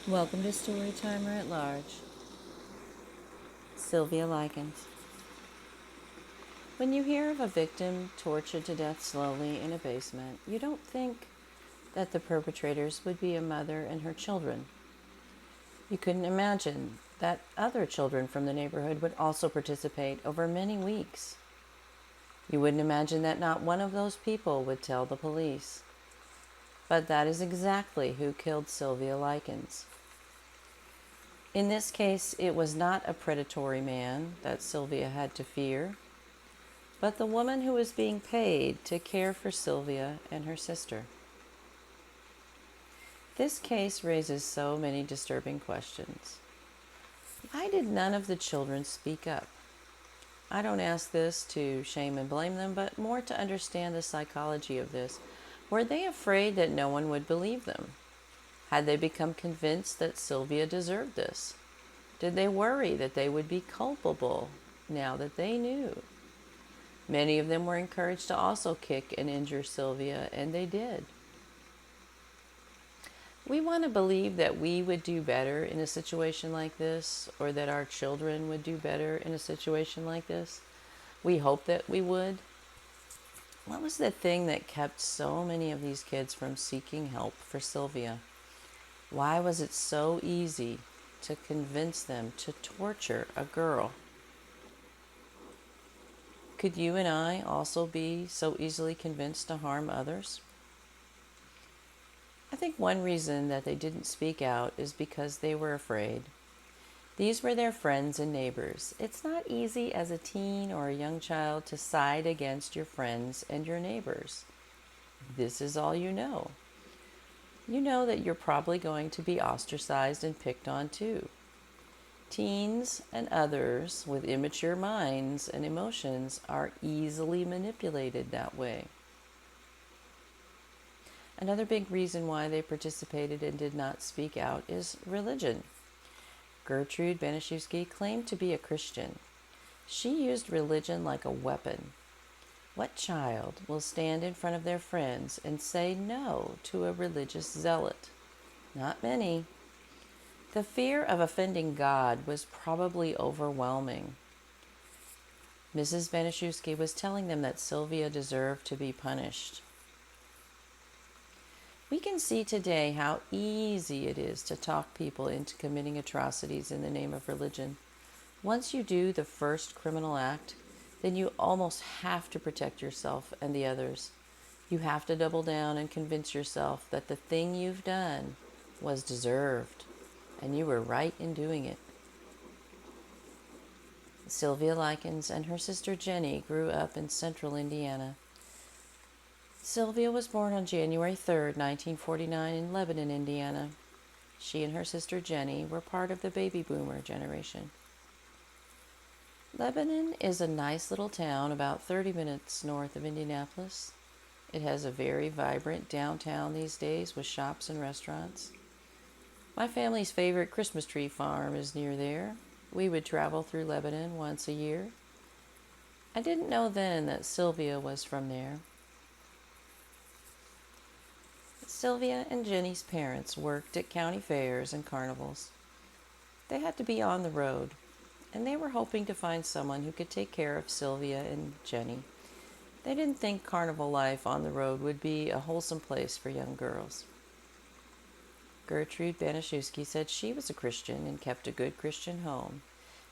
Welcome to Storytimer at Large. Sylvia Likens. When you hear of a victim tortured to death slowly in a basement, you don't think that the perpetrators would be a mother and her children. You couldn't imagine that other children from the neighborhood would also participate over many weeks. You wouldn't imagine that not one of those people would tell the police. But that is exactly who killed Sylvia Likens. In this case, it was not a predatory man that Sylvia had to fear, but the woman who was being paid to care for Sylvia and her sister. This case raises so many disturbing questions. Why did none of the children speak up? I don't ask this to shame and blame them, but more to understand the psychology of this. Were they afraid that no one would believe them? Had they become convinced that Sylvia deserved this? Did they worry that they would be culpable now that they knew? Many of them were encouraged to also kick and injure Sylvia, and they did. We want to believe that we would do better in a situation like this, or that our children would do better in a situation like this. We hope that we would. What was the thing that kept so many of these kids from seeking help for Sylvia? Why was it so easy to convince them to torture a girl? Could you and I also be so easily convinced to harm others? I think one reason that they didn't speak out is because they were afraid. These were their friends and neighbors. It's not easy as a teen or a young child to side against your friends and your neighbors. This is all you know. You know that you're probably going to be ostracized and picked on too. Teens and others with immature minds and emotions are easily manipulated that way. Another big reason why they participated and did not speak out is religion. Gertrude Baniszewski claimed to be a Christian. She used religion like a weapon. What child will stand in front of their friends and say no to a religious zealot? Not many. The fear of offending God was probably overwhelming. Mrs. Baniszewski was telling them that Sylvia deserved to be punished. We can see today how easy it is to talk people into committing atrocities in the name of religion. Once you do the first criminal act, then you almost have to protect yourself and the others. You have to double down and convince yourself that the thing you've done was deserved, and you were right in doing it. Sylvia Likens and her sister Jenny grew up in central Indiana. Sylvia was born on January 3rd, 1949 in Lebanon, Indiana. She and her sister Jenny were part of the baby boomer generation. Lebanon is a nice little town about 30 minutes north of Indianapolis. It has a very vibrant downtown these days with shops and restaurants. My family's favorite Christmas tree farm is near there. We would travel through Lebanon once a year. I didn't know then that Sylvia was from there. Sylvia and Jenny's parents worked at county fairs and carnivals. They had to be on the road, and they were hoping to find someone who could take care of Sylvia and Jenny. They didn't think carnival life on the road would be a wholesome place for young girls. Gertrude Baniszewski said she was a Christian and kept a good Christian home.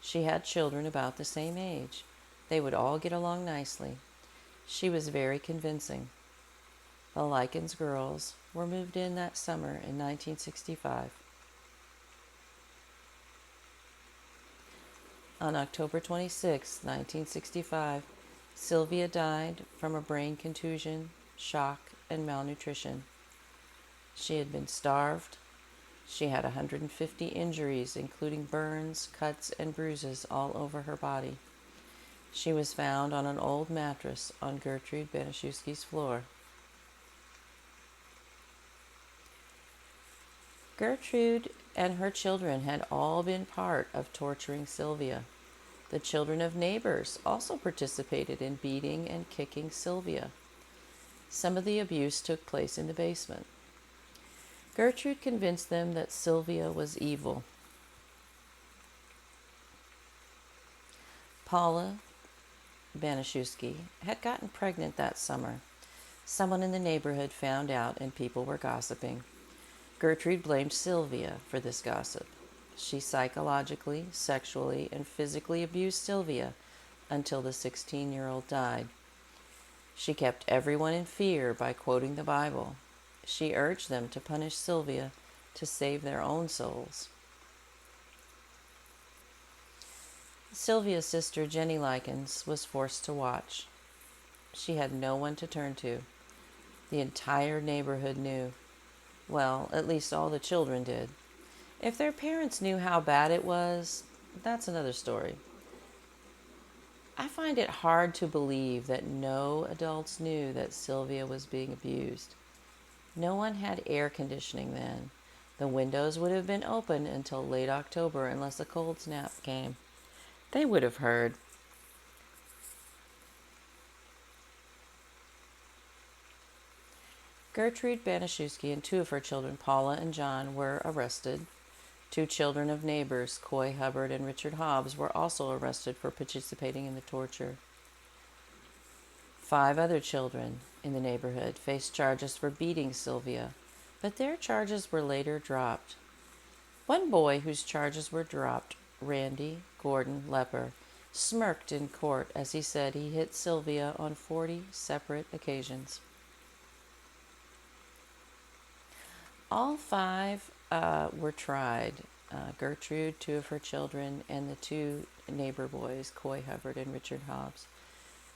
She had children about the same age. They would all get along nicely. She was very convincing. The Likens girls were moved in that summer in 1965. On October 26, 1965, Sylvia died from a brain contusion, shock, and malnutrition. She had been starved. She had 150 injuries, including burns, cuts, and bruises all over her body. She was found on an old mattress on Gertrude Baniszewski's floor. Gertrude and her children had all been part of torturing Sylvia. The children of neighbors also participated in beating and kicking Sylvia. Some of the abuse took place in the basement. Gertrude convinced them that Sylvia was evil. Paula Banaszewski had gotten pregnant that summer. Someone in the neighborhood found out and people were gossiping. Gertrude blamed Sylvia for this gossip. She psychologically, sexually, and physically abused Sylvia until the 16-year-old died. She kept everyone in fear by quoting the Bible. She urged them to punish Sylvia to save their own souls. Sylvia's sister, Jenny Likens, was forced to watch. She had no one to turn to. The entire neighborhood knew. Well, at least all the children did. If their parents knew how bad it was, that's another story. I find it hard to believe that no adults knew that Sylvia was being abused. No one had air conditioning then. The windows would have been open until late October unless a cold snap came. They would have heard. Gertrude Banaszewski and two of her children, Paula and John, were arrested. Two children of neighbors, Coy Hubbard and Richard Hobbs, were also arrested for participating in the torture. 5 other children in the neighborhood faced charges for beating Sylvia, but their charges were later dropped. One boy whose charges were dropped, Randy Gordon Lepper, smirked in court as he said he hit Sylvia on 40 separate occasions. All 5 were tried. Gertrude, 2 of her children, and the 2 neighbor boys, Coy Hubbard and Richard Hobbs.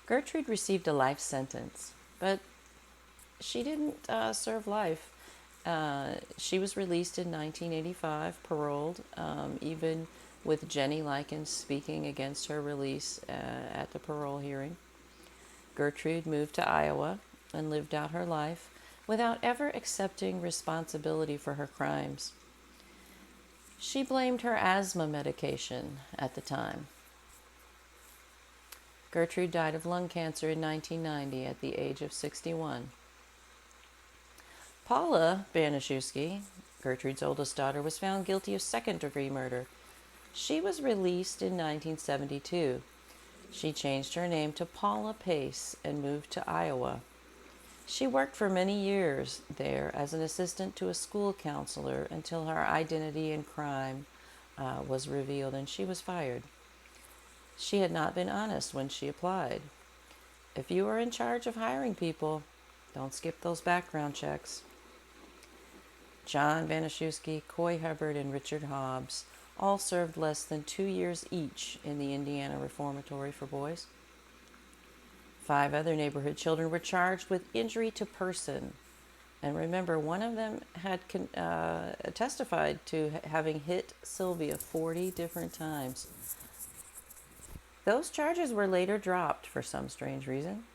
Gertrude received a life sentence, but she didn't serve life. She was released in 1985, paroled, even with Jenny Likens speaking against her release at the parole hearing. Gertrude moved to Iowa and lived out her life without ever accepting responsibility for her crimes. She blamed her asthma medication at the time. Gertrude died of lung cancer in 1990 at the age of 61. Paula Banaszewski, Gertrude's oldest daughter, was found guilty of second-degree murder. She was released in 1972. She changed her name to Paula Pace and moved to Iowa. She worked for many years there as an assistant to a school counselor until her identity in crime was revealed and she was fired. She had not been honest when she applied. If you are in charge of hiring people, don't skip those background checks. John Banaszewski, Coy Hubbard, and Richard Hobbs all served less than 2 years each in the Indiana Reformatory for Boys. 5 other neighborhood children were charged with injury to person. And remember, one of them had testified to having hit Sylvia 40 different times. Those charges were later dropped for some strange reason.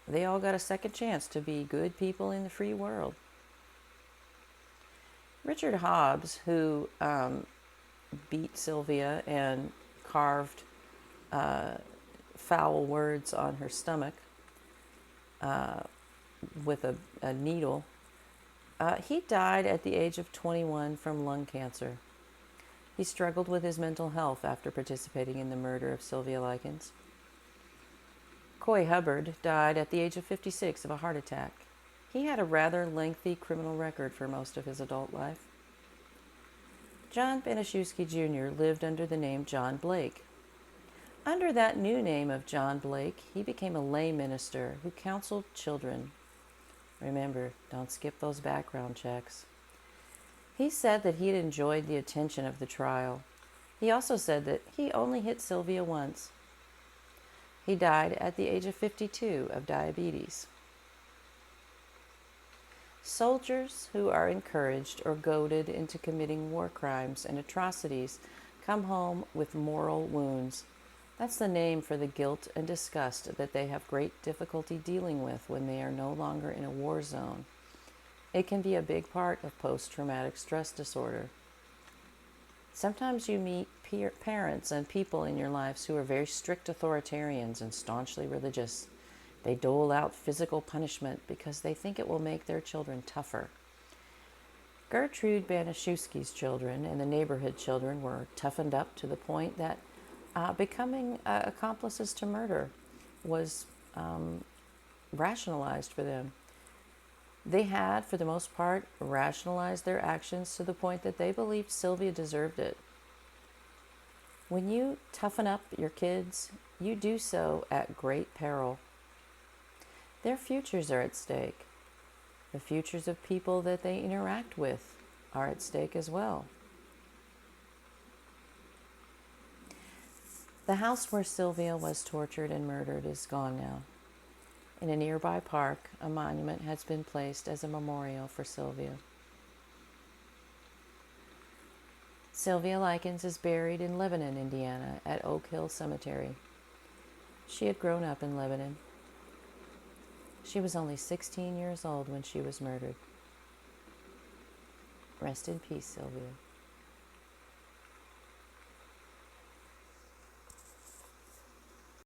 They all got a second chance to be good people in the free world. Richard Hobbs, who beat Sylvia and carved foul words on her stomach with a needle, he died at the age of 21 from lung cancer. He struggled with his mental health after participating in the murder of Sylvia Likens. Coy Hubbard died at the age of 56 of a heart attack. He had a rather lengthy criminal record for most of his adult life. John Banaszewski Jr. lived under the name John Blake. Under that new name of John Blake, he became a lay minister who counseled children. Remember, don't skip those background checks. He said that he had enjoyed the attention of the trial. He also said that he only hit Sylvia once. He died at the age of 52 of diabetes. Soldiers who are encouraged or goaded into committing war crimes and atrocities come home with moral wounds. That's the name for the guilt and disgust that they have great difficulty dealing with when they are no longer in a war zone. It can be a big part of post-traumatic stress disorder. Sometimes you meet parents and people in your lives who are very strict authoritarians and staunchly religious. They dole out physical punishment because they think it will make their children tougher. Gertrude Banaszewski's children and the neighborhood children were toughened up to the point that becoming accomplices to murder was rationalized for them. They had, for the most part, rationalized their actions to the point that they believed Sylvia deserved it. When you toughen up your kids, you do so at great peril. Their futures are at stake. The futures of people that they interact with are at stake as well. The house where Sylvia was tortured and murdered is gone now. In a nearby park, a monument has been placed as a memorial for Sylvia. Sylvia Likens is buried in Lebanon, Indiana, at Oak Hill Cemetery. She had grown up in Lebanon. She was only 16 years old when she was murdered. Rest in peace, Sylvia.